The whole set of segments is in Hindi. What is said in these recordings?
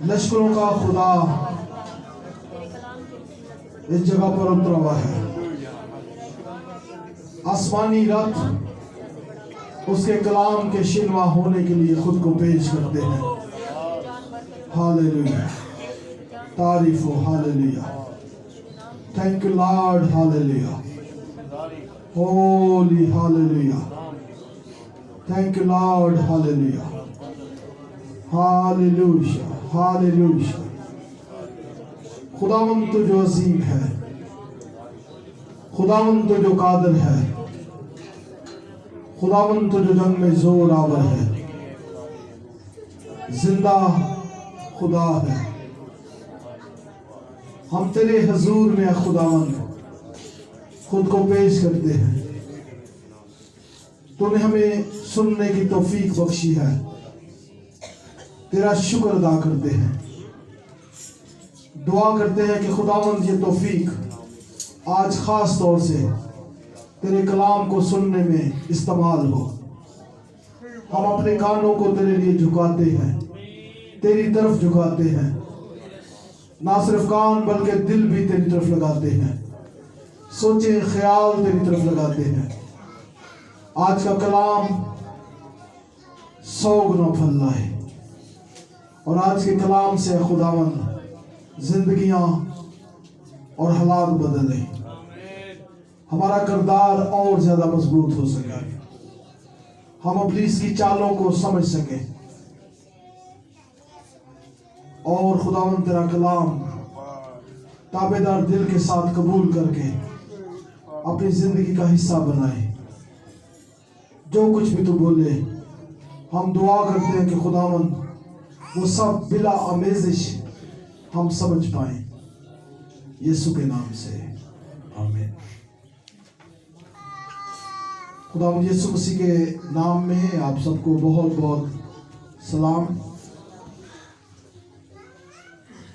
लश्करों का खुदा इस जगह पर उतरा हुआ है। आसमानी रथ उसके कलाम के शिनवा होने के लिए खुद को पेश करते हैं। हालेलुया, तारीफ हो, hallelujah, thank you Lord, hallelujah, Holi, hallelujah, thank you Lord, hallelujah, hallelujah, hallelujah. खुदावंद तो जो अजीम है, खुदावंद तो जो कादिर है, खुदावंद तो जो जंग में जोर आवर है, जिंदा खुदा है। हम तेरे हजूर में खुदावंद खुद को पेश करते हैं। तूने हमें सुनने की तौफीक बख्शी है, तेरा शुक्र अदा करते हैं। दुआ करते हैं कि खुदावंद ये तौफीक आज खास तौर से तेरे कलाम को सुनने में इस्तेमाल हो। हम अपने कानों को तेरे लिए झुकाते हैं, तेरी तरफ झुकाते हैं। ना सिर्फ कान बल्कि दिल भी तेरी तरफ लगाते हैं, सोचे ख्याल तेरी तरफ लगाते हैं। आज का कलाम 100 गुना फल लाए और आज के कलाम से खुदावंद जिंदगियां और हालात बदले, हमारा किरदार और ज्यादा मजबूत हो सके, हम अपनी इसकी चालों को समझ सके और खुदावंद तेरा कलाम ताबेदार दिल के साथ कबूल करके अपनी जिंदगी का हिस्सा बनाए। जो कुछ भी तू बोले हम दुआ करते हैं कि खुदावंद वो सब बिला आमेजिश हम समझ पाए, यीशु के नाम से, आमीन। खुदावंद यीशु मसीह के नाम में आप सबको बहुत बहुत सलाम।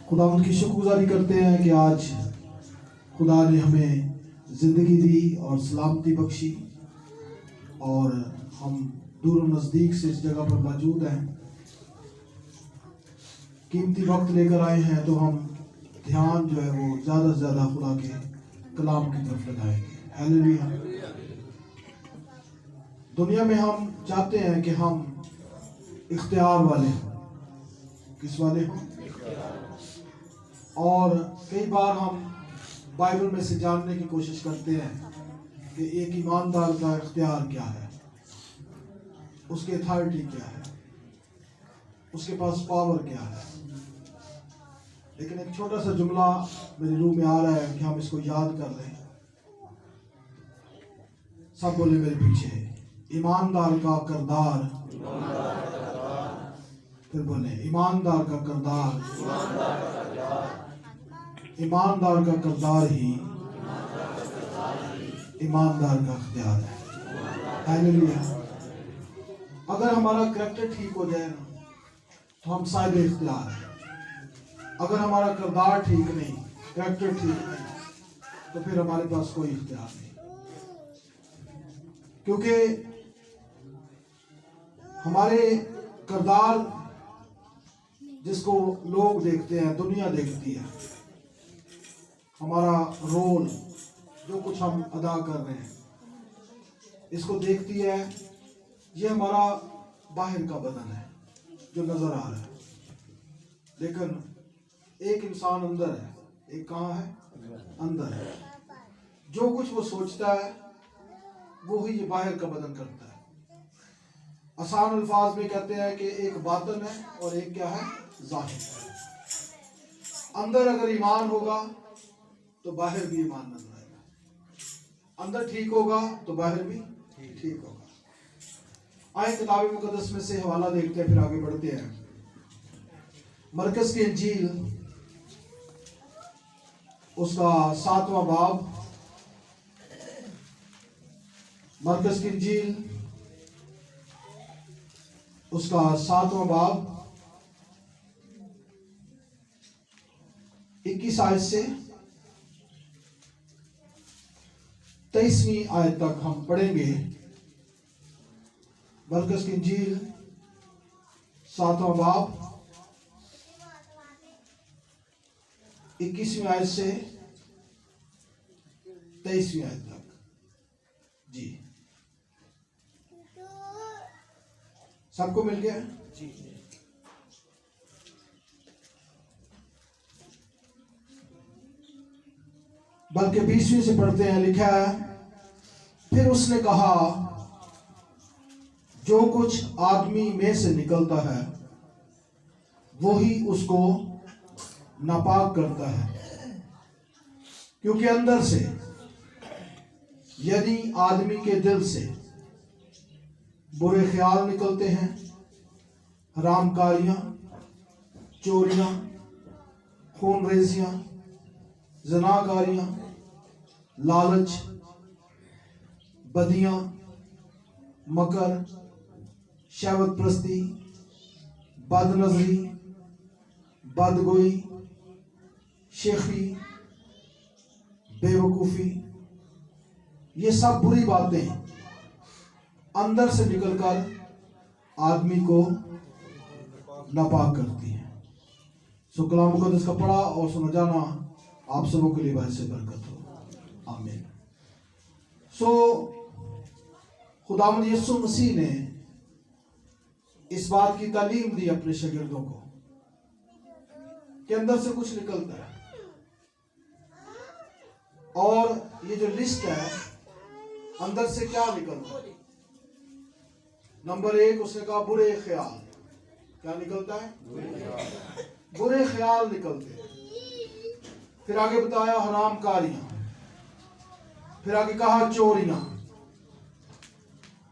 खुदावंद की शुक्रगुजारी करते हैं कि आज खुदा ने हमें ज़िंदगी दी और सलामती बख्शी और हम दूर और नज़दीक से इस जगह पर मौजूद हैं। कीमती वक्त लेकर आए हैं तो हम ध्यान जो है वो ज़्यादा से ज़्यादा खुदा के कलाम की तरफ लगाएंगे। हालेलुया। दुनिया में हम चाहते हैं कि हम इख्तियार वाले हों। किस वाले हों? और कई बार हम बाइबल में से जानने की कोशिश करते हैं कि एक ईमानदार का इख्तियार क्या है, उसकी अथॉरिटी क्या है, उसके पास पावर क्या है। लेकिन एक छोटा सा जुमला मेरे रूह में आ रहा है कि हम इसको याद कर लें। सब बोले मेरे पीछे, ईमानदार का किरदार। फिर बोले ईमानदार का किरदार, ईमानदार का किरदार ही ईमानदार का इख्तियार है। हालेलुया। अगर हमारा करैक्टर ठीक हो जाए ना तो हम साहिब इख्तियार हैं। अगर हमारा किरदार ठीक नहीं, करैक्टर ठीक नहीं, तो फिर हमारे पास कोई इख्तियार नहीं। क्योंकि हमारे किरदार जिसको लोग देखते हैं, दुनिया देखती है, हमारा रोल जो कुछ हम अदा कर रहे हैं इसको देखती है। ये हमारा बाहर का बदन है जो नजर आ रहा है, लेकिन एक इंसान अंदर है। एक कहाँ है? अंदर है। जो कुछ वो सोचता है वो ही ये बाहर का बदन करता है। आसान अल्फाज में कहते हैं कि एक बातन है और एक क्या है? जाहिर। अंदर अगर ईमान होगा तो बाहर भी ईमान नजर आएगा। अंदर ठीक होगा तो बाहर भी ठीक होगा। आए किताब मुकद्दस में से हवाला देखते हैं, फिर आगे बढ़ते हैं। मरकज की इंजील उसका 7वां बाब, मरकज की इंजील उसका 7वां बाब 21 आयत से 23वीं आयत तक हम पढ़ेंगे। मरकज की इंजील 7वां बाब 21वीं आयत से 23वीं आयत तक। जी, सबको मिल गया? जी। बल्कि 20वीं से पढ़ते हैं, लिखा है, फिर उसने कहा, जो कुछ आदमी में से निकलता है वही उसको नापाक करता है, क्योंकि अंदर से यदि आदमी के दिल से बुरे ख्याल निकलते हैं, हरामकारियां, चोरियां, खूनरेजियां, ज़नाकारियां, लालच, बदियां, मकर, शहवत प्रस्ती, बदनजरी, बदगोई, शेखी, बेवकूफ़ी, ये सब बुरी बातें अंदर से निकलकर आदमी को नापाक करती हैं। सो कलाम मुक़द्दस का पढ़ा और सुना जाना आप सबों के लिए बायस बरकत हो। आमीन। सो खुदावंद यीशु मसीह ने इस बात की तालीम दी अपने शागिर्दों को कि अंदर से कुछ निकलता है, और ये जो लिस्ट है, अंदर से क्या निकलता है। नंबर 1 उसने कहा बुरे ख्याल। क्या निकलता है? बुरे ख्याल निकलते हैं। फिर आगे बताया हरामकारियां, फिर आगे कहा चोरियां।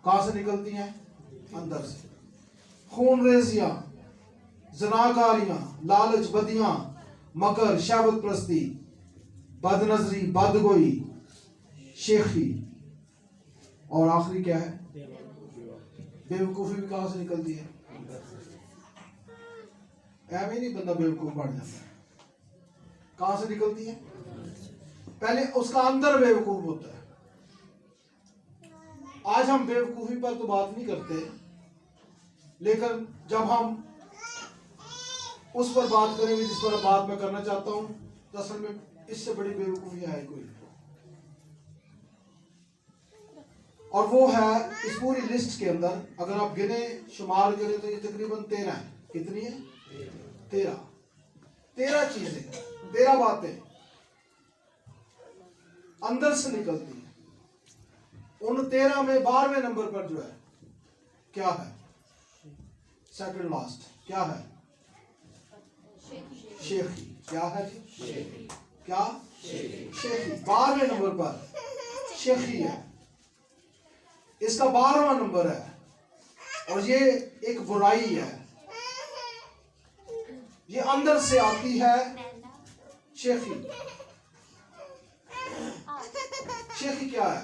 कहां से निकलती हैं? अंदर से। खूनरेजियां, ज़नाकारियां, लालच, बदियां, मकर, शहवत प्रस्ती, बदनजरी, बदगोई, शेखी, और आखिरी क्या है? बेवकूफ़ी भी कहां से निकलती है? ऐਵੇਂ नहीं बंदा बेवकूफ बन जाता है। कहां से निकलती है? पहले उसका अंदर बेवकूफ होता है। आज हम बेवकूफी पर तो बात नहीं करते, लेकिन जब हम उस पर बात करेंगे जिस पर बात मैं करना चाहता हूं, तो असल में इससे बड़ी बेवकूफी है कोई, और वो है इस पूरी लिस्ट के अंदर अगर आप गिने शुमार करें तो ये तकरीबन 13 है। कितनी है? 13 चीजें, 13 बातें अंदर से निकलती हैं। उन 13 में 12वें नंबर पर जो है क्या है? सेकंड लास्ट क्या है? शेखी। क्या है जी? क्या? शेखी। 12वें नंबर पर शेखी है। इसका 12वां नंबर है, और ये एक बुराई है, ये अंदर से आती है। शेखी। शेखी क्या है?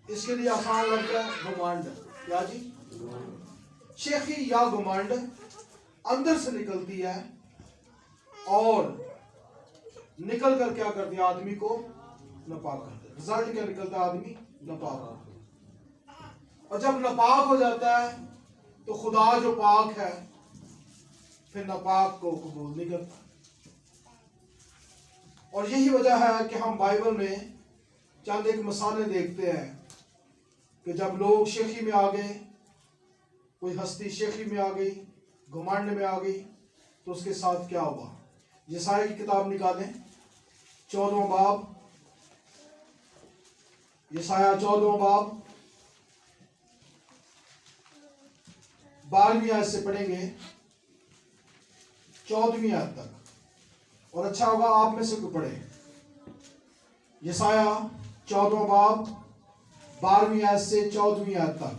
इसके लिए आसान लगता है घमंड। क्या जी? शेखी या घमंड अंदर से निकलती है, और निकल कर क्या करती है? आदमी को नापाक करती है। रिजल्ट क्या निकलता है? आदमी नापाक होता है। और जब नापाक हो जाता है तो खुदा जो पाक है फिर नापाक को कबूल नहीं करता। और यही वजह है कि हम बाइबल में चंद एक मिसालें देखते हैं कि जब लोग शेखी में आ गए, कोई हस्ती शेखी में आ गई, घमंड में आ गई, तो उसके साथ क्या हुआ। यशायाह की किताब निकालें, 14वां बाब, यशायाह 14वां बाब 12वीं आयत से पढ़ेंगे 14वीं आयत तक, और अच्छा होगा आप में से कोई पढ़े। यशायाह 14वां बाब 12वीं आयत से 14वीं आयत तक।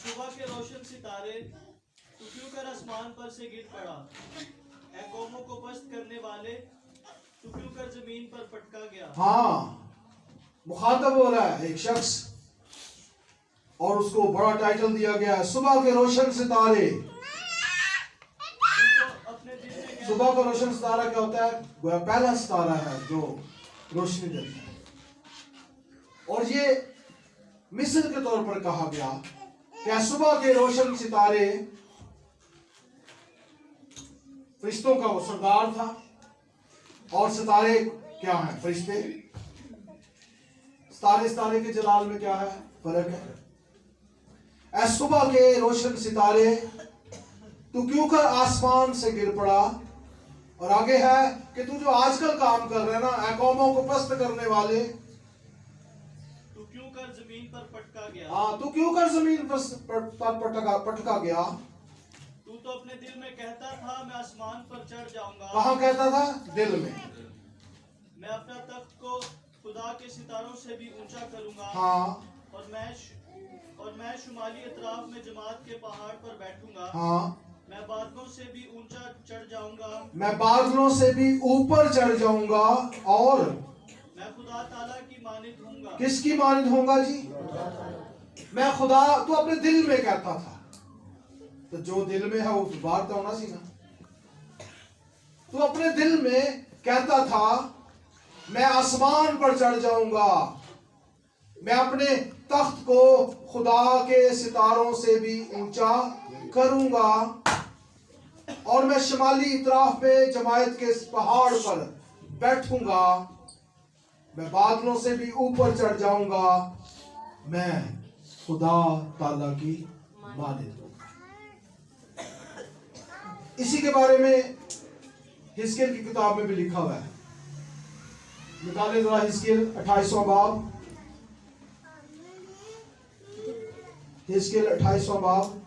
सुबह के रोशन सितारे, तू क्यों कर आसमान पर से गिर पड़ा? ऐ कौमों को पस्त करने वाले, तू क्यों कर जमीन पर पटका गया? हाँ, मुखातब हो रहा है एक शख्स, और उसको बड़ा टाइटल दिया गया है, सुबह के रोशन सितारे। सुबह का रोशन सितारा क्या होता है? वह पहला सितारा है जो रोशनी देता है। और ये मिस्र के तौर पर कहा गया कि सुबह के रोशन सितारे फरिश्तों का वो सरदार था। और सितारे क्या हैं? फरिश्ते। सितारे के जलाल में क्या है? फर्क है। ऐ सुबह के रोशन सितारे, तू क्यों कर आसमान से गिर पड़ा। और आगे है कि तू जो आजकल काम कर रहे हैं ना, ऐ कौमों को पस्त करने वाले, तू क्यों कर जमीन पर पटका गया। हाँ, तू क्यों कर जमीन पर पटका गया। तू तो अपने दिल में कहता था मैं आसमान पर चढ़ जाऊंगा। कहाँ कहता था? दिल में। मैं अपना तख्त को खुदा के सितारों से भी ऊंचा करूंगा। हाँ और मैं शुमाली अतराफ में जमात के पहाड़ पर बैठूंगा। हाँ, मैं बादलों से भी ऊंचा चढ़ जाऊंगा। मैं बादलों से भी ऊपर चढ़ जाऊंगा। और मैं खुदा ताला की मानिद होऊंगा। किसकी मानिद होगा जी? मैं खुदा। तो अपने दिल में कहता था, तो जो दिल में है वो बाहर तो होना सी ना। तो अपने दिल में कहता था मैं आसमान पर चढ़ जाऊंगा, मैं अपने तख्त को खुदा के सितारों से भी ऊंचा करूंगा, और मैं शुमाली इतराफ में जमायत के पहाड़ पर बैठूंगा, मैं बादलों से भी ऊपर चढ़ जाऊंगा, मैं खुदा ताला की मानिद हूं। इसी के बारे में हिजकियेल की किताब में भी लिखा हुआ है। निकाले जरा हिजकियेल 28वां बाब, हिजकियेल 28वां बाब,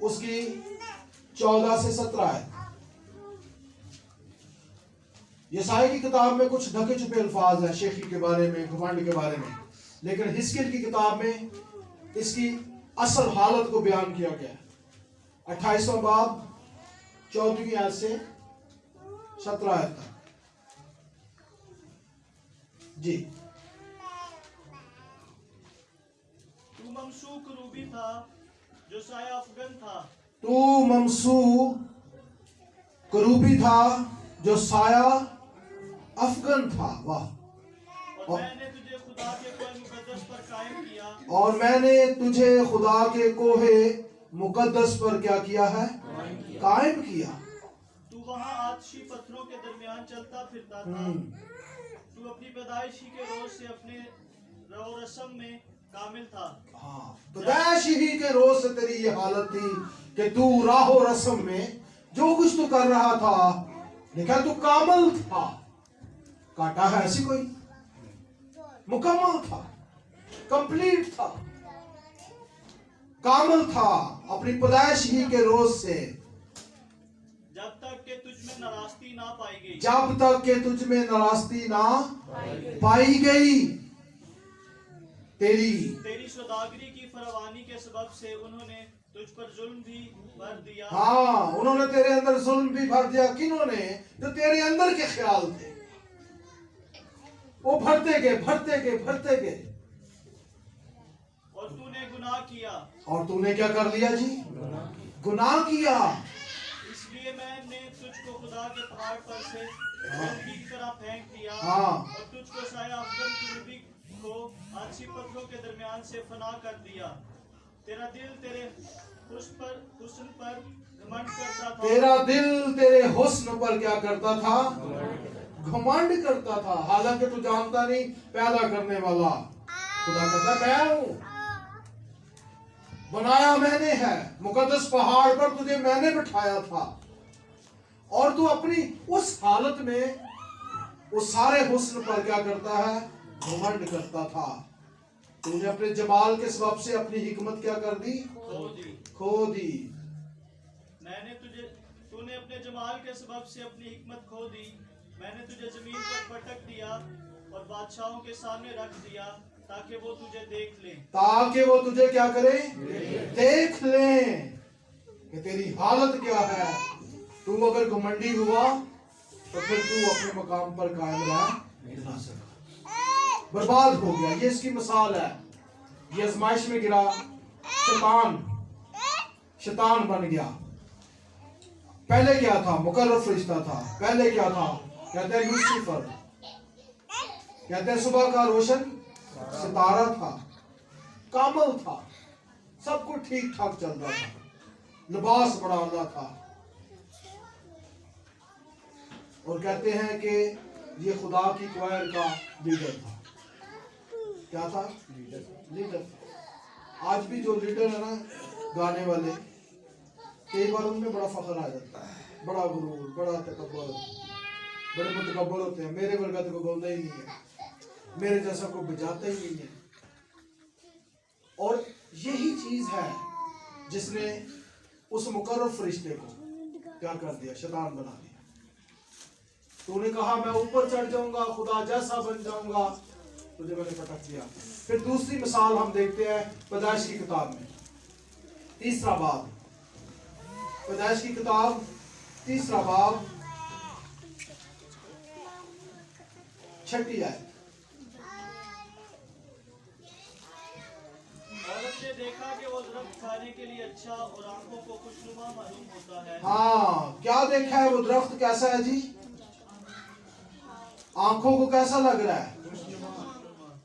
उसकी 14 से 17 है। यशायाह की किताब में कुछ ढके छुपे अल्फाज है शेखी के बारे में, घमंड के बारे में, लेकिन हिजकियेल की किताब में इसकी असल हालत को बयान किया गया है। 28वां बाब 14वीं आयत से 17 आयत तक। जी। तू ममसू करूबी था जो साया अफगन था। तू ममसू करूबी था जो साया अफगन था। वाह। और मैंने तुझे खुदा के कोहे मुकद्दस पर कायम किया। और मैंने तुझे खुदा के कोहे मुकद्दस पर क्या किया है? कायम किया। तू वहां आतशी पत्थरों के दरमियान चलता फिरता था। तू अपनी पैदाइशी के रोज से अपने रहो रस्म में कामिल था। हाँ, पैदाइशी के रोज से तेरी ये हालत थी कि तू राहो रस्म में जो कुछ तू कर रहा था, लिखा तू कामल था। काटा है ऐसी कोई? मुकम्मल था, कंप्लीट था, कामल था अपनी पैदाइश ही के रोज से। जब तक के तुझ में नाराजगी ना पाई गई। जब तक के तुझ में नाराजगी ना पाई गई। तेरी सौदागरी की फरावानी के सबब से उन्होंने तुझ पर जुल्म भी भर दिया। हाँ, उन्होंने तेरे अंदर जुल्म भी भर दिया। किन्होंने? जो तेरे अंदर के ख्याल थे, वो भरते गए। और तूने गुनाह किया। और तूने क्या कर लिया जी? गुनाह किया। इसलिए मैंने तुझको खुदा के पहाड़ पर से की तरह फेंक दिया। हाँ। और तुझको साया अफगन की रूबी को आछी पत्थरों के दरमियान से फना कर दिया। तेरा दिल तेरे हुस्न पर घमंड करता था। तेरा दिल तेरे हुस्न पर क्या करता था? घमंड करता था। हालांकि तू जानता नहीं पैदा करने वाला खुदा कहता मैं हूं, बनाया मैंने है, मुकद्दस पहाड़ पर तुझे मैंने बिठाया था। और तू अपनी उस हालत में उस सारे हुस्न पर क्या करता है? घमंड करता था। तूने अपने जमाल के सबब से अपनी हिकमत क्या कर दी? खो दी। तूने अपने जमाल के सबब से अपनी हिकमत खो दी। मैंने तुझे जमीन पर पटक दिया और बादशाहों के सामने रख दिया ताकि वो तुझे देख लें। ताकि वो तुझे क्या करे? देख लें कि तेरी हालत क्या है। तू अगर घमंडी हुआ तो फिर तू अपने मकाम पर कायम रह ना सका, बर्बाद हो गया। ये इसकी मिसाल है। ये आजमाइश में गिरा, शैतान बन गया। पहले क्या था? मुकर्रर फरिश्ता था। पहले क्या था? कहते हैं लूसीफर, कहते हैं सुबह का रोशन सितारा था, कामल था, सब कुछ ठीक ठाक चल रहा था। लिबास बड़ा आला था। और कहते हैं कि ये खुदा की क्वायर का लीडर था। क्या था? लीडर था। आज भी जो लीडर है ना गाने वाले, कई बार उनमें बड़ा फख्र आ जाता है, बड़ा गुरूर, बड़ा तकब्बुर, बड़े मुतकब्बिर होते हैं। मेरे वर्गा तो कोई बोलता ही नहीं है, मेरे जैसा कोई बजाता ही नहीं है। और यही चीज है जिसने उस मुकर्रर फरिश्ते को क्या कर दिया? शैतान बना दिया। तूने कहा मैं ऊपर चढ़ जाऊंगा, खुदा जैसा बन जाऊंगा, तुझे मैंने पटक दिया। फिर दूसरी मिसाल हम देखते हैं पैदाइश की किताब में, तीसरा बाब, पैदाइश की किताब तीसरा बाब 6 आयत। औरत ने देखा कि वो दरख्त खाने के लिए अच्छा और आंखों को खुशनुमा मालूम होता है। हाँ, क्या देखा है? वो दरख्त कैसा है जी? आंखों को कैसा लग रहा है?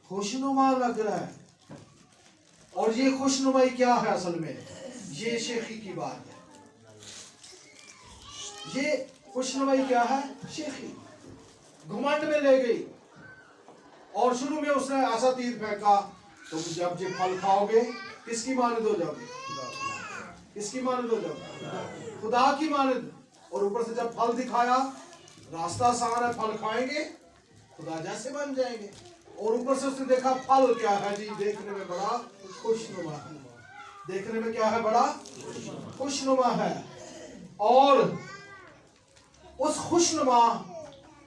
खुशनुमा लग रहा है। और ये खुशनुमाई क्या है? असल में ये शेखी की बात है। ये खुशनुमाई क्या है? शेखी घुमंड में ले गई। और शुरू में उसने ऐसा तीर फेंका, तो जब ये फल खाओगे किसकी मानद हो जाओगे? किसकी मानद हो जाओगे? खुदा की मानद। और ऊपर से जब फल दिखाया, रास्ता आसान है, फल खाएंगे खुदा जैसे बन जाएंगे। और ऊपर से उसने देखा फल क्या है जी? देखने में बड़ा खुशनुमा है। देखने में क्या है? बड़ा खुशनुमा है। और उस खुशनुमा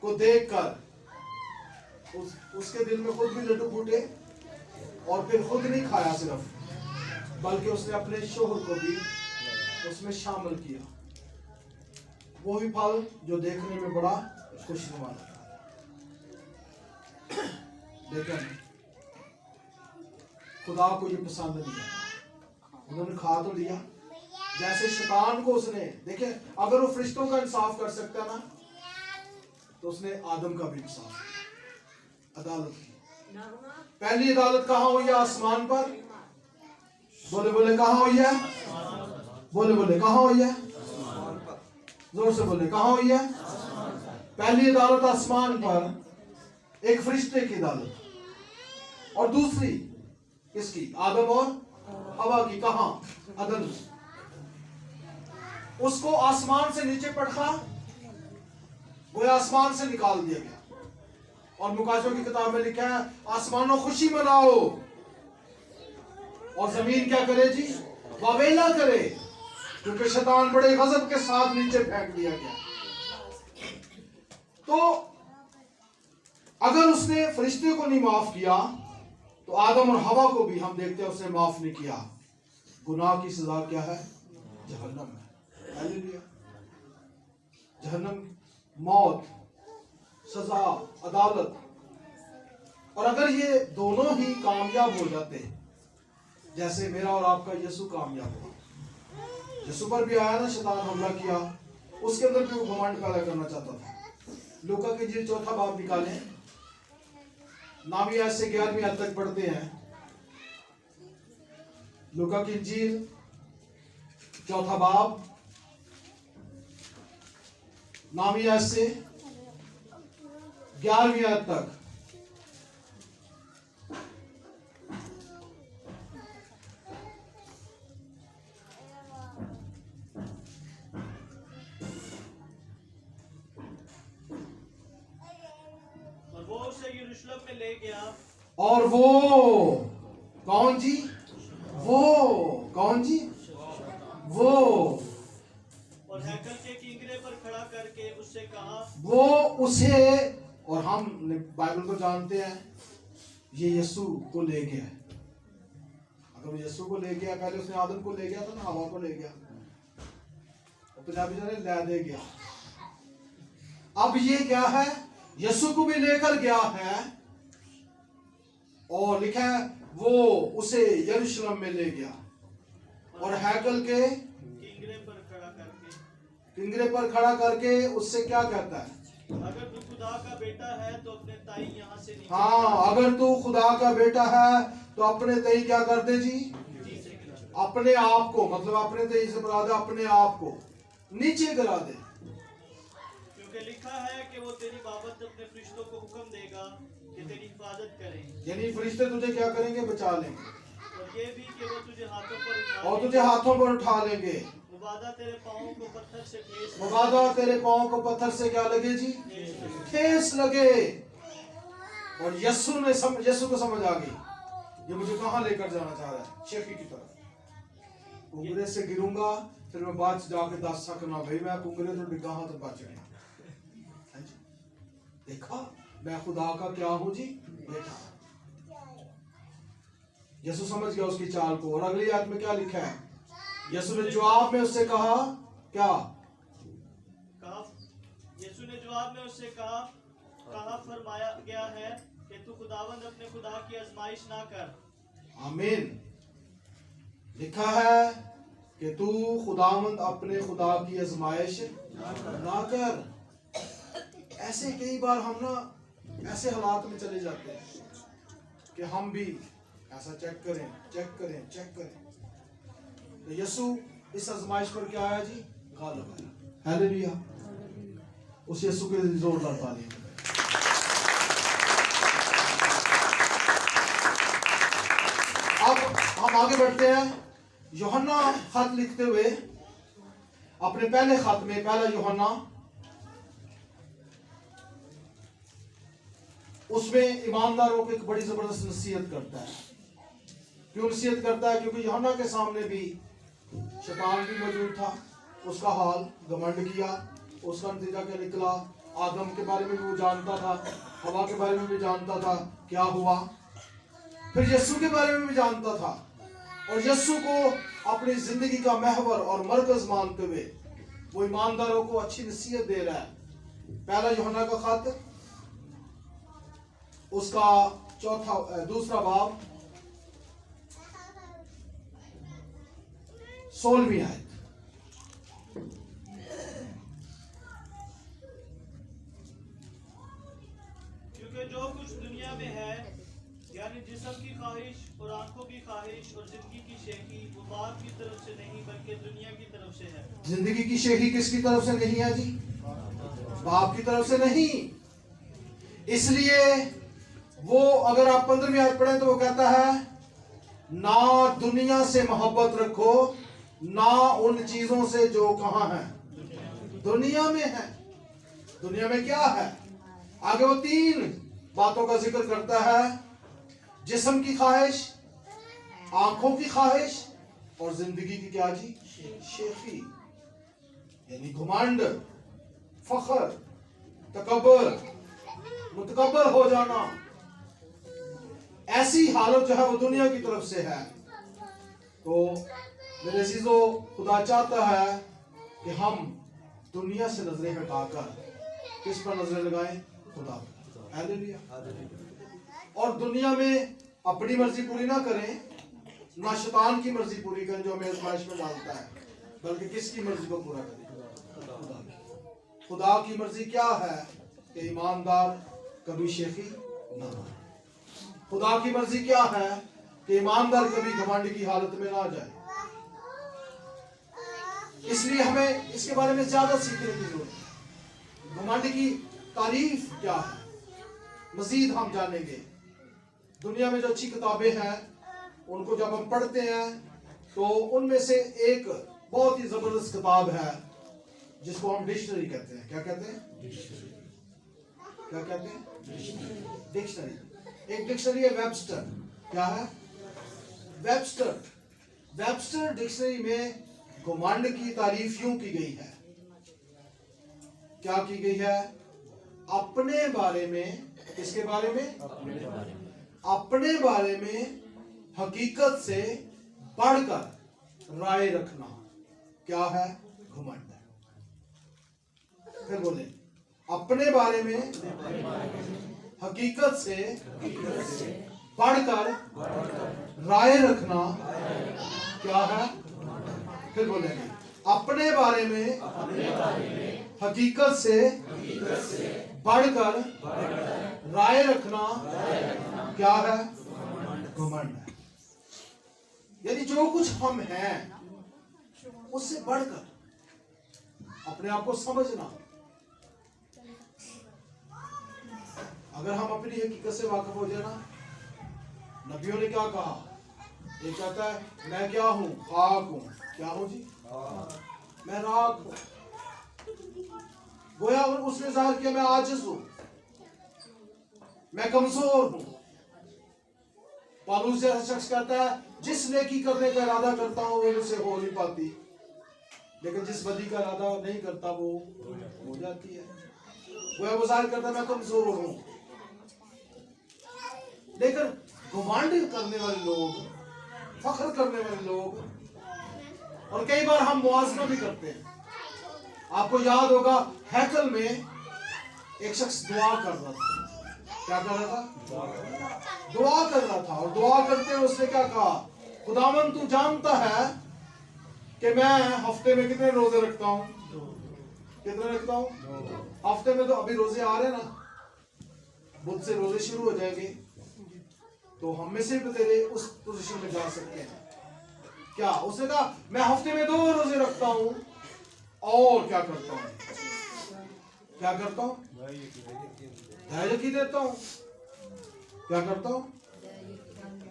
को देखकर उसके दिल में खुद भी लड्डू फूटे। और फिर खुद नहीं खाया सिर्फ, बल्कि उसने अपने शोहर को भी उसमें शामिल किया। वो भी फल जो देखने में बड़ा खुशनुमा लगता है। लेकिन खुदा को ये पसंद नहीं है। उन्होंने खा तो लिया। जैसे शैतान को उसने, देखे, अगर वो फरिश्तों का इंसाफ कर सकता ना, तो उसने आदम का भी इंसाफ, अदालत की। पहली अदालत कहाँ हुई है? आसमान पर। बोले बोले कहाँ हुई है? बोले बोले कहाँ हुई है? जोर से बोले कहाँ हुई है? पहली अदालत आसमान पर, एक फरिश्ते की अदालत। और दूसरी किसकी? आदम और हवा की। कहाँ? अदन। उसको आसमान से नीचे पटका, वो आसमान से निकाल दिया गया। और मुकाशों की किताब में लिखा है, आसमानों खुशी मनाओ और जमीन क्या करे जी? वावेला करे, क्योंकि शैतान बड़े गजब के साथ नीचे फेंक दिया गया। तो अगर उसने फरिश्ते को नहीं माफ किया, तो आदम और हवा को भी हम देखते हैं उसने माफ नहीं किया। गुनाह की सजा क्या है? जहन्नम है। हालेलुया। जहन्नम, मौत, सजा, अदालत। और अगर ये दोनों ही कामयाब हो जाते, जैसे मेरा और आपका यीशु कामयाब हुआ, यीशु पर भी आया ना शैतान, हमला किया, उसके अंदर भी वो घमंड पैदा करना चाहता था। लूका के इंजील 4 बाब निकाले, नामी आज से 11वीं आयत तक पढ़ते हैं। लूका की इंजील 4 बाब, नामी आज से 11वीं आयत तक। और वो उसे यरूशलेम में ले गया। और वो कौन जी? वो कौन जी? वो और हैकल के किंगरे पर खड़ा करके उससे कहा, वो उसे, और हम बाइबल को जानते हैं, ये यीशु को ले गया। अगर वो यीशु को ले गया, पहले उसने आदम को ले गया था ना, हवा को ले गया, और पंजाबी जाने ले दे गया। अब ये क्या है? यीशु को भी लेकर गया है, और लिखा है वो उसे यरूशलेम में ले गया और हैकल के किंगरे पर खड़ा करके उससे क्या कहता है? अगर तू खुदा का बेटा है तो अपने ताई यहाँ से नीचे। हाँ, अगर तू खुदा का बेटा है तो अपने ताई क्या कर दे जी? अपने आप को, मतलब अपने तेज से मुराद है अपने आप को नीचे गिरा दे। क्योंकि लिखा है कि वो तेरी बाबत अपने फरिश्तों को हुक्म देगा कि तेरी हिफाजत करें, यानी फरिश्ते तुझे क्या करेंगे? बचा लेंगे। और ये भी कि वो तुझे हाथों पर उठा और तुझे हाथों पर उठा लेंगे। मुबादा तेरे पाँव को पत्थर से ठेस मुबादा तेरे पाँव को पत्थर से क्या लगे जी? ठेस लगे। और यीशु को समझ आ गई ये मुझे कहाँ लेकर जाना चाह रहा है, शेखी की तरफ। कुंगरे से गिरूंगा फिर मैं बाद जाके दस सकना भाई मैं कुंगरे तो डिगा तो बच गया। देखा मैं खुदा का क्या हूं जी, बेटा। यीशु समझ गया उसकी चाल को। और अगली आयत में क्या लिखा है? यीशु ने जवाब में उससे कहा क्या? यीशु ने जवाब में उससे कहा फरमाया गया है कि तू खुदावंद अपने खुदा की आजमाइश ना कर। आमीन। लिखा है कि तू खुदावंद अपने खुदा की आजमाइश ना कर। ऐसे कई बार हम ना ऐसे हालात में चले जाते हैं कि हम भी ऐसा चेक करें। तो यीशु इस आजमाइश पर क्या आया जी? गालिब आया। हालेलुया। उस यीशु के जोरदार तालियां। अब हम आगे बढ़ते हैं। यूहन्ना खत लिखते हुए अपने पहले खत में, पहला यूहन्ना, उसमें ईमानदारों को एक बड़ी जबरदस्त नसीहत करता है। क्यों नसीहत करता है? क्योंकि यूहन्ना के सामने भी शैतान भी मौजूद था। उसका हाल घमंड किया, उसका नतीजा क्या निकला? आदम के बारे में भी वो जानता था, हवा के बारे में भी जानता था क्या हुआ, फिर यीशु के बारे में भी जानता था। और यीशु को अपनी जिंदगी का महवर और मरकज मानते हुए वो ईमानदारों को अच्छी नसीहत दे रहा है। पहला यूहन्ना का खत, उसका दूसरा बाब 16वीं आयत। क्योंकि जो कुछ दुनिया में है, यानी जिस्म की ख्वाहिश और आंखों की ख्वाहिश और जिंदगी की शेखी, वो बाप की तरफ से नहीं बल्कि दुनिया की तरफ से है। जिंदगी की शेखी किसकी तरफ से नहीं है जी? बाप की तरफ से नहीं। इसलिए वो, अगर आप 15वीं आयत पढ़ें तो वो कहता है, ना दुनिया से मोहब्बत रखो, ना उन चीजों से जो कहां है, दुनिया में है। दुनिया में क्या है? आगे वो 3 बातों का जिक्र करता है। जिस्म की ख्वाहिश, आंखों की ख्वाहिश और जिंदगी की क्या जी? शेखी, यानी घमंड, फखर, तकब्बुर, मुतकब्बर हो जाना। ऐसी हालत जो है वो दुनिया की तरफ से है। तो मेरे अजीजों, खुदा चाहता है कि हम दुनिया से नजरें हटाकर किस पर नजरें लगाएं? खुदा पर। हालेलुया। और दुनिया में अपनी मर्जी पूरी ना करें, ना शैतान की मर्जी पूरी करें जो हमें आजमाइश में डालता है, बल्कि किसकी मर्जी को पूरा करें? खुदा की। खुदा की मर्जी क्या है? कि ईमानदार कभी शेखी ना माने। खुदा की मर्जी क्या है? कि ईमानदार कभी घमंड की हालत में ना जाए। इसलिए हमें इसके बारे में ज्यादा सीखने की जरूरत है। घमंड की तारीफ क्या है मजीद हम जानेंगे। दुनिया में जो अच्छी किताबें हैं उनको जब हम पढ़ते हैं तो उनमें से एक बहुत ही जबरदस्त किताब है जिसको हम डिक्शनरी कहते हैं। क्या कहते हैं? क्या कहते हैं? डिक्शनरी। एक डिक्शनरी है वेबस्टर। क्या है? वेबस्टर। वेबस्टर डिक्शनरी में घमंड की तारीफ यूं की गई है। क्या की गई है? अपने बारे में। किसके बारे में? अपने बारे में हकीकत से बढ़कर राय रखना क्या है? घमंड। फिर बोले, अपने बारे में हकीकत से बढ़कर राय रखना क्या है? फिर बोलेंगे, अपने बारे में हकीकत से बढ़कर राय रखना क्या है? घमंड है। यानी जो कुछ हम हैं उससे बढ़कर अपने आप को समझना। अगर हम अपनी हकीकत से वाकिफ हो जाए ना, नबियों ने क्या कहा, ये कहता है मैं क्या हूं, खाक हूं। क्या हूं जी? मैं राख हूं। गोया उसने जाहिर किया मैं आजिज हूं, मैं कमजोर हूं। पौलुस जैसा शख्स कहता है जिस नेकी करने का इरादा करता हूं वो मुझसे हो नहीं पाती, लेकिन जिस बदी का इरादा नहीं करता वो हो जाती है। वो जाहिर करता है मैं कमजोर हूं। लेकिन घुमांड करने वाले लोग, फख्र करने वाले लोग, और कई बार हम मुआजना भी करते हैं। आपको याद होगा हैकल में एक शख्स दुआ कर रहा था। क्या कर रहा था? दुआ कर रहा था। और दुआ करते हुए उसने क्या कहा, खुदावन तू जानता है कि मैं हफ्ते में कितने रोजे रखता हूं? कितने रखता हूं? हफ्ते में तो अभी रोजे आ रहे हैं ना, बुध से रोजे शुरू हो जाएंगे, तो हम में से भी तेरे उस पोजीशन में जा सकते हैं क्या? उसने कहा मैं हफ्ते में 2 रोजे रखता हूं और क्या करता हूं? क्या करता हूं? दयाकी देता हूं। क्या करता हूं?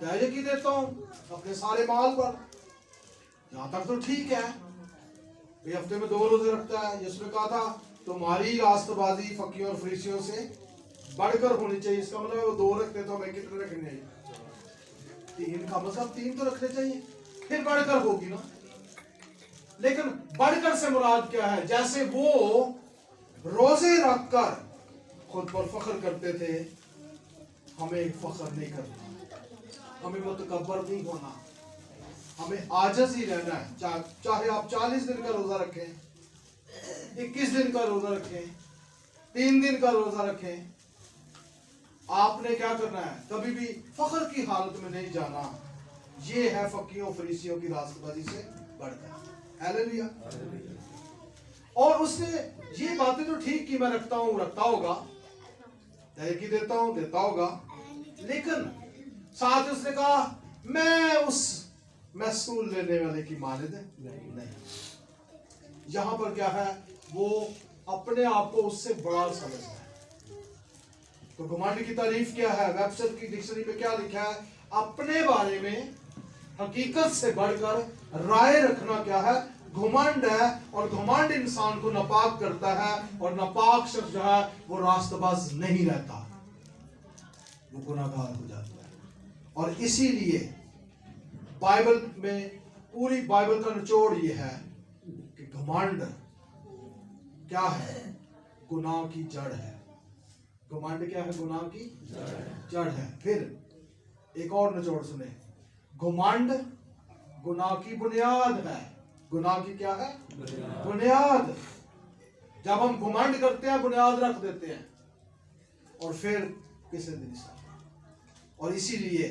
दयाकी देता हूं अपने सारे माल पर। यहां तक तो ठीक है, ये हफ्ते में 2 रोजे रखता है। यीशु ने कहा था तुम्हारी रास्तबाजी फकीरों और फरीसियों से बढ़कर होनी चाहिए। इसका मतलब वो 2 रखते तो हमें कितने रखने चाहिए? 3 का मतलब 3 तो रखने चाहिए, फिर बढ़कर होगी ना। लेकिन बढ़कर से मुराद क्या है? जैसे वो रोजे रखकर खुद पर फख्र करते थे, हमें फख्र नहीं करना, हमें मुतकब्बर नहीं होना, हमें आजिज़ ही रहना है। चाहे आप 40 दिन का रोजा रखें, 21 दिन का रोजा रखें, 3 दिन का रोजा रखें, आपने क्या करना है? कभी भी फख्र की हालत में नहीं जाना। ये है फकीरों फरीसियों की रास्तबाजी से बढ़कर। हालेलुया। और उसने ये बातें तो ठीक की, मैं रखता हूं, रखता होगा, दयाकी देता हूं, देता होगा, लेकिन साथ उसने कहा मैं महसूल लेने वाले की मानिद नहीं। यहां पर क्या है? वो अपने आप को उससे बड़ा समझता है। तो घुमांड की तारीफ क्या है? वेबसाइट की डिक्शनरी में क्या लिखा है? अपने बारे में हकीकत से बढ़कर राय रखना क्या है? घुमंड है। और घुमंड इंसान को नापाक करता है, और नापाक शख्स जो है वो रास्तबाज नहीं रहता, वो गुनाहगार हो जाता है। और इसीलिए बाइबल में, पूरी बाइबल का निचोड़ ये है कि घुमंड क्या है? गुनाह की जड़ है। घुमंड क्या है? गुनाह की जड़ है। फिर एक और निचोड़ सुने, घुमंड गुनाह की बुनियाद है। गुनाह की क्या है? बुनियाद। जब हम घुमंड करते हैं बुनियाद रख देते हैं, और फिर किसी दिन और इसीलिए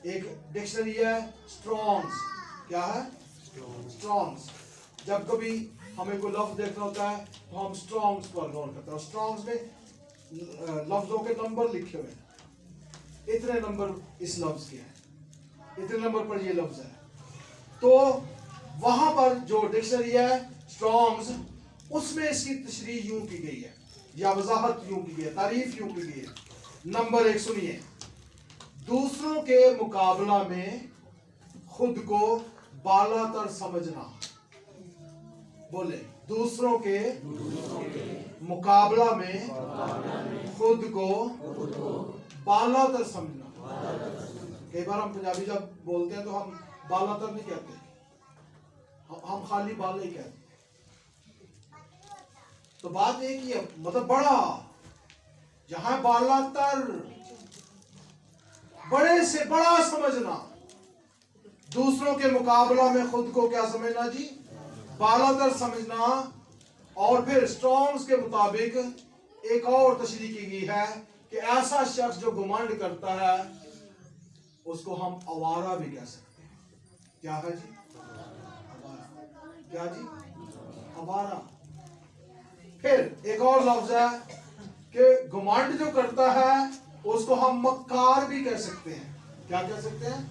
एक डिक्शनरी है स्ट्रॉन्ग्स। क्या है? स्ट्रॉन्ग्स। जब कभी हमें कोई लफ्ज देखना होता है तो हम स्ट्रॉन्ग्स पर गौर करते हैं। स्ट्रॉन्ग्स में लफ्जों के नंबर लिखे हुए हैं, इतने नंबर इस लफ्ज के हैं, इतने नंबर पर ये लफ्ज है। तो वहां पर जो डिक्शनरी है स्ट्रॉन्ग्स, उसमें इसकी तशरीह यूं की गई है, या वजाहत यूं की गई है, तारीफ यूं की गई है। नंबर 1 सुनिए, दूसरों के मुकाबला में खुद को बालातर समझना। बोले, दूसरों के मुकाबला में खुद को बालातर समझना। कई बार हम पंजाबी जब बोलते हैं तो हम बालातर नहीं कहते, हम खाली बाला ही कहते हैं। तो बात एक ही है, मतलब बड़ा, जहां बालातर, बड़े से बड़ा समझना। दूसरों के मुकाबला में खुद को क्या समझना जी? बालातर समझना। और फिर स्ट्रॉन्ग्स के मुताबिक एक और तशरीह की गई है कि ऐसा शख्स जो घुमंड करता है उसको हम आवारा भी कह सकते हैं। क्या है जी? आवारा। क्या जी? आवारा। फिर एक और लफ्ज है कि घुमंड जो करता है उसको हम मक्कार भी कह सकते हैं। क्या कह सकते हैं?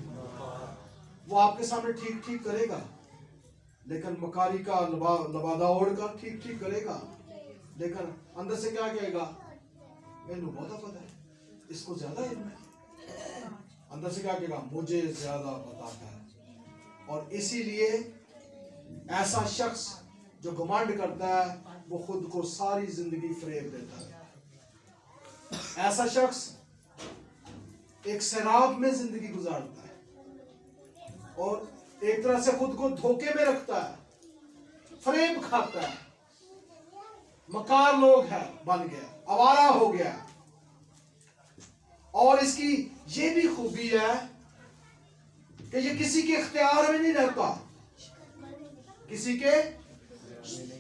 वो आपके सामने ठीक ठीक करेगा, लेकिन मकारी का लबादा ओढ़कर ठीक ठीक करेगा, लेकिन अंदर से क्या कहेगा, मैंने बहुत पता है, इसको ज्यादा इल्म है। अंदर से क्या कहेगा, मुझे ज्यादा पता है। और इसीलिए ऐसा शख्स जो घमंड करता है वो खुद को सारी जिंदगी फरेब देता है। ऐसा शख्स एक शराब में जिंदगी गुजारता है और एक तरह से खुद को धोखे में रखता है, फरेब खाता है, मकार लोग है बन गया, आवारा हो गया। और इसकी ये भी खूबी है कि ये किसी के इख्तियार में नहीं रहता, किसी के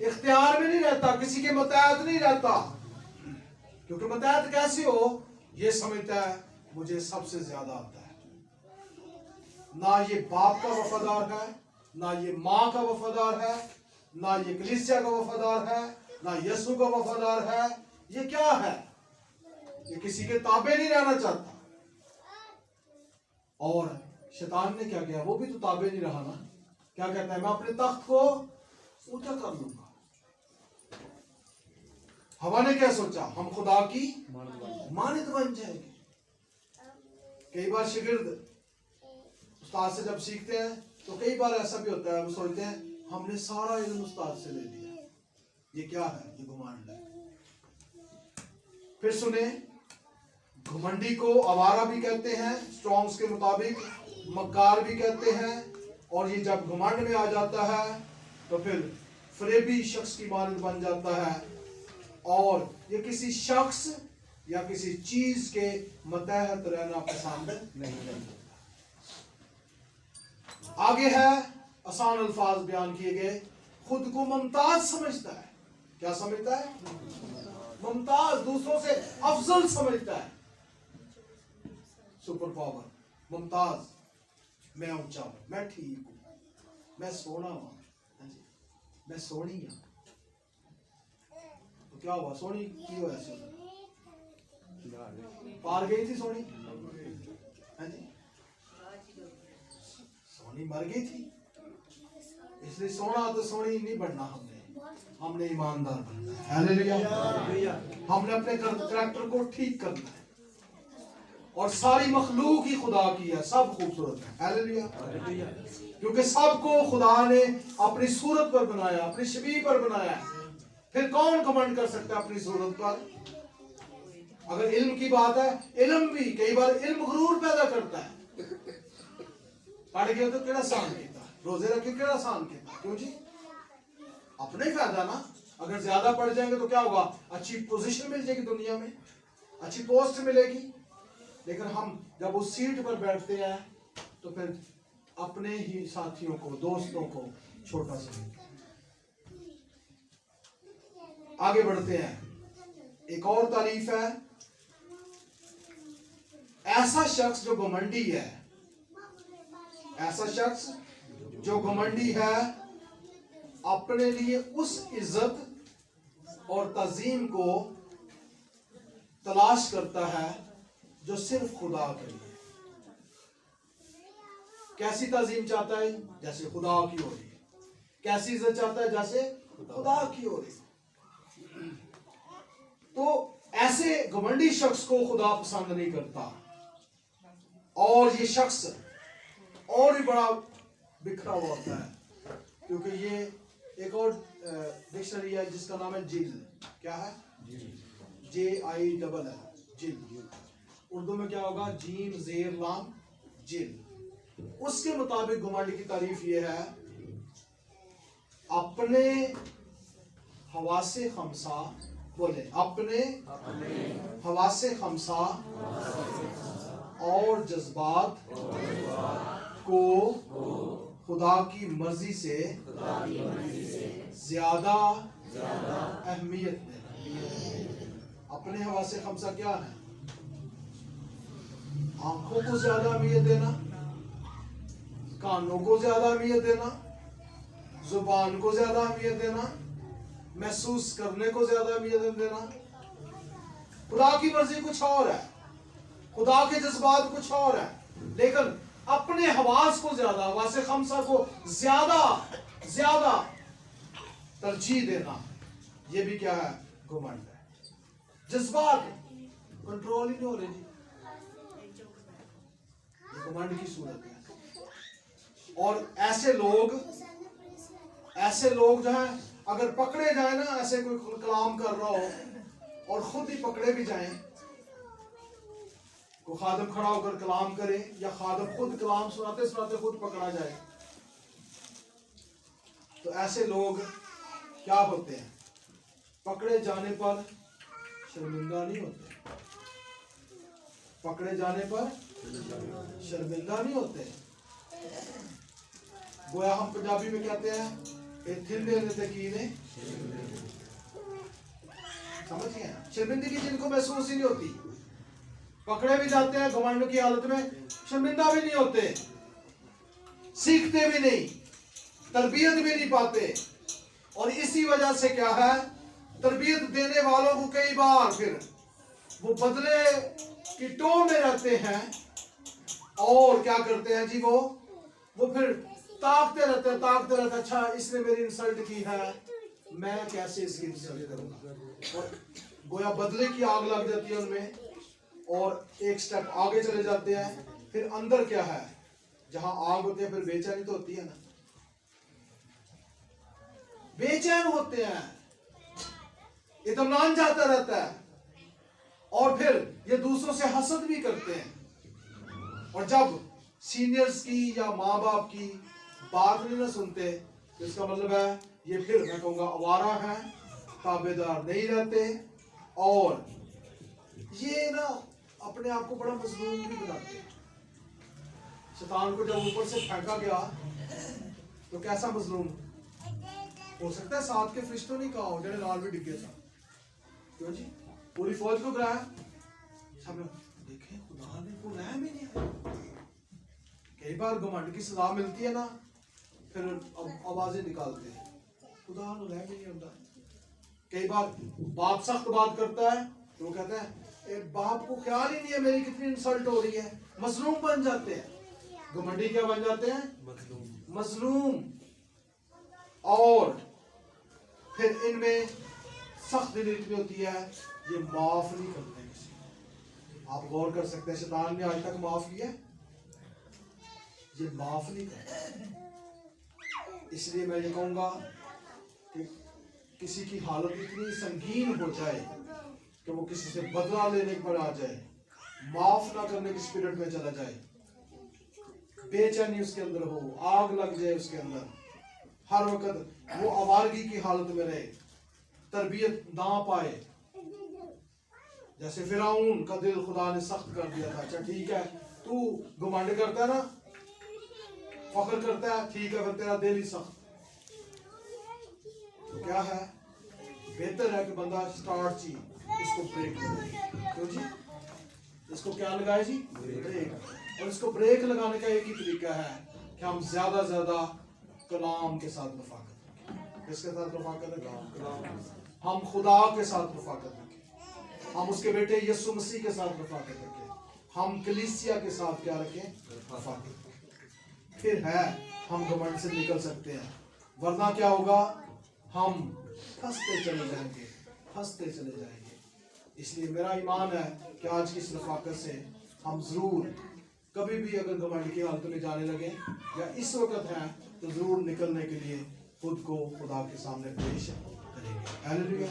इख्तियार में नहीं रहता, किसी के मतहत नहीं रहता। क्योंकि मतहत कैसे हो, ये समझता है मुझे सबसे ज्यादा आता है। ना ये बाप का वफादार है, ना ये माँ का वफादार है, ना ये कलीसिया का वफादार है, ना यीशु का वफादार है। ये क्या है, ये किसी के ताबे नहीं रहना चाहता। और शैतान ने क्या किया, वो भी तो ताबे नहीं रहा ना। क्या कहता है, मैं अपने तख्त को ऊंचा कर लूंगा। हवा ने क्या सोचा, हम खुदा की मानित बन जाएंगे। कई बार शिगिर्द उस्ताद से जब सीखते हैं तो कई बार ऐसा भी होता है, वो सोचते हैं हमने सारा इल्म उस्ताद से ले लिया। ये क्या है, ये घमंड है। फिर सुने, घमंडी को आवारा भी कहते हैं, स्ट्रॉन्ग्स के मुताबिक मक्कार भी कहते हैं। और ये जब घमंड में आ जाता है तो फिर फरेबी शख्स की मानद बन जाता है और ये किसी शख्स या किसी चीज के मतहत रहना पसंद नहीं करता। आगे है, आसान अल्फाज बयान किए गए, खुद को मुमताज समझता है। क्या समझता है, मुमताज, दूसरों से अफजल समझता है, सुपर पावर, मुमताज। मैं ऊंचा हूं, मैं ठीक हूं, मैं सोना हूं, मैं सोनी हूं। तो क्या हुआ, सोनी क्यों ऐसे पार गई थी सोनी, है जी, सोनी मर गई थी, इसलिए सोना तो सोनी नहीं बनना। हमने ईमानदार बनना है, हालेलुया। हमने अपने करैक्टर को ठीक करना है। और सारी मखलूक ही खुदा की है, सब खूबसूरत है, हालेलुया। क्योंकि सबको खुदा ने अपनी सूरत पर बनाया, अपनी शबीह पर बनाया। फिर कौन कमेंट कर सकता है अपनी सूरत पर। अगर इल्म की बात है, इल्म भी कई बार इल्म गुरूर पैदा करता है। पढ़ गए तो केड़ा सान किया, रोजे रखे केड़ा सान किया, क्यों जी, अपने ही फायदा ना। अगर ज्यादा पढ़ जाएंगे तो क्या होगा, अच्छी पोजीशन मिल जाएगी दुनिया में, अच्छी पोस्ट मिलेगी। लेकिन हम जब उस सीट पर बैठते हैं तो फिर अपने ही साथियों को, दोस्तों को छोटा समझते हैं। आगे बढ़ते हैं, एक और तारीफ है, ऐसा शख्स जो घमंडी है, ऐसा शख्स जो घमंडी है अपने लिए उस इज्जत और तज़ीम को तलाश करता है जो सिर्फ खुदा के लिए। कैसी तज़ीम चाहता है, जैसे खुदा की हो रही है। कैसी इज्जत चाहता है, जैसे खुदा की हो रही है। तो ऐसे घमंडी शख्स को खुदा पसंद नहीं करता। और ये शख्स और भी बड़ा बिखरा हुआ होता है, क्योंकि ये एक और डिक्शनरी है जिसका नाम है जिल। क्या है, JIL, जिल। उर्दू में क्या होगा, जीम जेर लाम जिल। उसके मुताबिक घमंड की तारीफ ये है, अपने हवासे खमसा, बोले अपने हवासे खमसा और जज्बात को खुदा की मर्जी से ज्यादा अहमियत देना। अपने हवासे खमसा क्या है, आंखों को ज्यादा अहमियत देना, कानों को ज्यादा अहमियत देना, जुबान को ज्यादा अहमियत देना, महसूस करने को ज्यादा अहमियत देना। खुदा की मर्जी कुछ और है, खुदा के जज्बात कुछ और है, लेकिन अपने हवास को ज्यादा, हवासे खमसा को ज्यादा ज्यादा तरजीह देना, ये भी क्या है? घमंड है। जज्बात कंट्रोल ही नहीं हो रहे जी, ये घमंड की सूरत है। और ऐसे लोग जो है, अगर पकड़े जाए ना, ऐसे कोई कलाम कर रहा हो और खुद ही पकड़े भी जाएं, को खादम खड़ा होकर कलाम करे या खादम खुद कलाम सुनाते सुनाते खुद पकड़ा जाए, तो ऐसे लोग क्या होते हैं? पकड़े जाने पर शर्मिंदा नहीं होते, पकड़े जाने पर शर्मिंदा नहीं होते। गोया हम पंजाबी में कहते हैं समझ गए? शर्मिंदगी जिनको महसूस ही नहीं होती, पकड़े भी जाते हैं घमंड की हालत में, शर्मिंदा भी नहीं होते, सीखते भी नहीं, तरबियत भी नहीं पाते। और इसी वजह से क्या है, तरबियत देने वालों को कई बार फिर वो बदले की टो में रहते हैं और क्या करते हैं जी, वो फिर ताकते रहते हैं, अच्छा इसने मेरी इंसल्ट की है, मैं कैसे इसकी इंसल्ट करूंगा, और गोया बदले की आग लग जाती है उनमें और एक स्टेप आगे चले जाते हैं। फिर अंदर क्या है, जहां आग होती है फिर बेचैनी तो होती है ना, बेचैन होते हैं, इत्मीनान जाता रहता है, और फिर ये दूसरों से हसद भी करते हैं। और जब सीनियर्स की या माँ बाप की बात नहीं ना सुनते, तो इसका मतलब है ये फिर मैं कहूँगा आवारा है, ताबेदार नहीं रहते, और ये ना अपने आप को बड़ा मजलूम भी बनाते हैं। शैतान को जब ऊपर से फेंका गया तो कैसा मजलूम हो सकता है? साथ के फरिश्तों नहीं कहा हो जड़े लाल भी डिगे था, क्यों जी? पूरी फौज को गिराया, सब देखे खुदा ने को रहम ही नहीं आया। कई बार घमंड की सजा मिलती है ना, फिर आवाजें निकालते हैं, खुदा ने रहम ही नहीं होता। कई बार बाप सख्त बात करता है तो वो कहता है बाप को ख्याल ही नहीं है मेरी कितनी इंसल्ट हो रही है, मजलूम बन जाते हैं। घमंडी क्या बन जाते हैं? मजलूम। और फिर इनमें सख्त दिल इतनी होती है, ये माफ नहीं करते किसी। आप गौर कर सकते हैं, शैतान ने आज तक माफ किया? ये माफ नहीं करते। इसलिए मैं ये कहूंगा कि किसी की हालत इतनी संगीन हो जाए कि वो किसी से बदला लेने पर आ जाए, माफ ना करने की स्पिरिट में चला जाए, बेचैनी उसके अंदर हो, आग लग जाए उसके अंदर, हर वक्त वो आवारगी की हालत में रहे, तरबियत ना पाए। जैसे फिरौन का दिल खुदा ने सख्त कर दिया था। अच्छा ठीक है, तू घमंड करता है ना, फख्र करता है, ठीक है, फिर तेरा दिल ही सख्त। तो क्या है, बेहतर है कि बंदा स्टार्ट जी इसको ब्रेक करे। क्यों जी? इसको क्या लगाए जी? ब्रेक। और इसको ब्रेक लगाने का एक ही तरीका है कि हम ज्यादा ज्यादा कलाम के साथ रफाकत रखें। किसके साथ रफाकत रखें? हम खुदा के साथ रफाकत रखें, हम उसके बेटे यीशु मसीह के साथ रफाकत रखें, हम कलीसिया के साथ क्या रखें? रफाकत रखें। फिर है हम घमंड से निकल सकते हैं, वरना क्या होगा, हम फंसते चले जाएंगे, फंसते चले जाएंगे। इसलिए मेरा ईमान है कि आज की इस रफाकत से हम जरूर कभी भी अगर घमंड की हालत में जाने लगे या इस वक्त हैं तो जरूर निकलने के लिए खुद को खुदा के सामने पेश करेंगे। हालेलुया।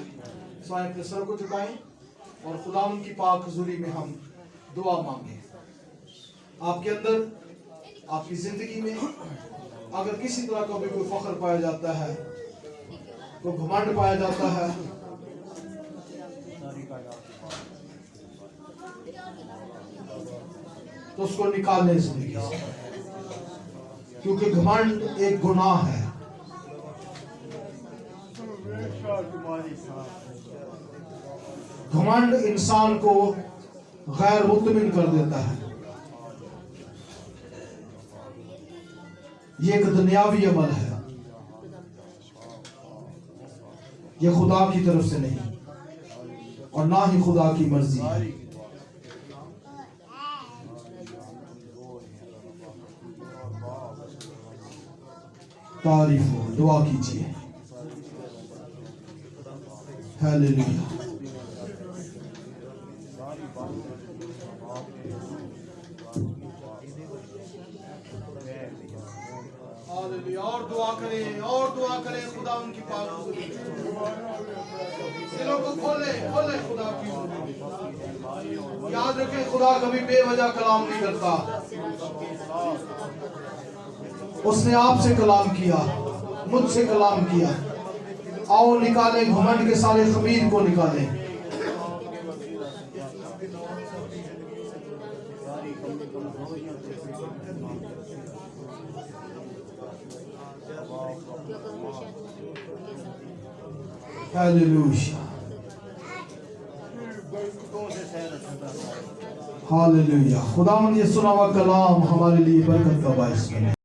सो अपने सर को झुकाएं और खुदा की पाक हुजूरी में हम दुआ मांगे। आपके अंदर, आपकी जिंदगी में अगर किसी तरह का भी कोई फख्र पाया जाता है, कोई घमंड पाया जाता है, तो उसको निकालने जिंदगी से, क्योंकि घमंड एक गुनाह है। घमंड इंसान को गैर मुतमिन कर देता है। ये एक दुनियावी अमल है, ये खुदा की तरफ से नहीं और ना ही खुदा की मर्जी है। तारीफ हो। दुआ कीजिए। हालेलुया। हालेलुया। और दुआ करें खुदा उनकी पाक दिलों को खोले खुदा की। याद रखें खुदा कभी बेवजह कलाम नहीं करता। उसने आपसे कलाम किया, मुझसे कलाम किया। आओ निकालें घमंड के सारे खमीर को निकालें। हालेलुया। हालेलुया। खुदावंद ये सुना हुआ कलाम हमारे लिए बरकत का बायस बने।